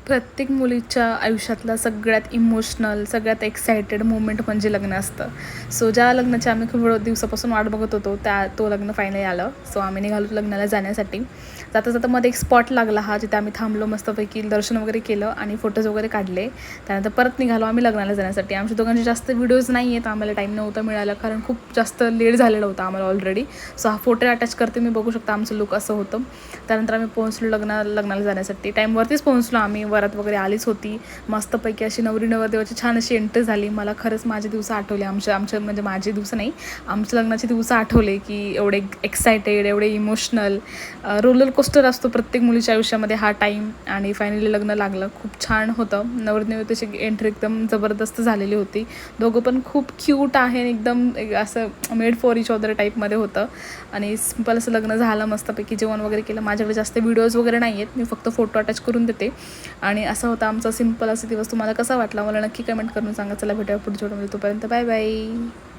प्रत्येक मुलीच्या आयुष्यातला सगळ्यात इमोशनल, सगळ्यात एक्सायटेड मोमेंट म्हणजे लग्न असतं. सो ज्या लग्नाची आम्ही खूप दिवसापासून वाट बघत होतो, तो लग्न फायनली आलं. सो आम्ही निघालो लग्नाला जाण्यासाठी. जाता जाता मध्ये एक स्पॉट लागला जिथे आम्ही थांबलो, मस्तपैकी दर्शन वगैरे केलं आणि फोटोज वगैरे काढले. त्यानंतर परत निघालो आम्ही लग्नाला जाण्यासाठी. आमच्या दोघांचे जास्त व्हिडिओज नाही आहेत, आम्हाला टाईम नव्हता मिळाला, कारण खूप जास्त लेट झालेलं होतं आम्हाला ऑलरेडी. सो हा फोटो अटॅच करते मी, बघू शकता आमचं लुक असं होतं. त्यानंतर आम्ही पोहोचलो लग्नाला जाण्यासाठी. टाईमवरतीच पोहोचलो आम्ही. वरात वगैरे आलीच होती. मस्तपैकी अशी नवरी नवरदेवाची छान अशी एंट्री झाली. मला खरंच माझे दिवस आठवले, आमचे म्हणजे माझे दिवस नाही, आमच्या लग्नाचे दिवस आठवले की एवढे एक्सायटेड, एवढे इमोशनल. रोलर कोस्टर असतो प्रत्येक मुलीच्या आयुष्यामध्ये हा टाईम. आणि फायनली लग्न लागलं. खूप छान होतं. नवरी नवरदेवाची एंट्री एकदम जबरदस्त झालेली होती. दोघं पण खूप क्यूट आहे, एकदम असं मेड फॉर इच अदर टाईपमध्ये होतं. आणि सिम्पल असं लग्न झालं. मस्तपैकी जेवण वगैरे केलं. माझ्याकडे जास्त व्हिडिओज वगैरे नाही आहेत, मी फक्त फोटो अटॅच करून देते. आणि असं होता आमचा सिम्पल असा दिवस. तुम्हाला कसा वाटला मला नक्की कमेंट करून सांगा. चला भेटूया पुढच्या व्हिडिओमध्ये. तोपर्यंत बाय बाय.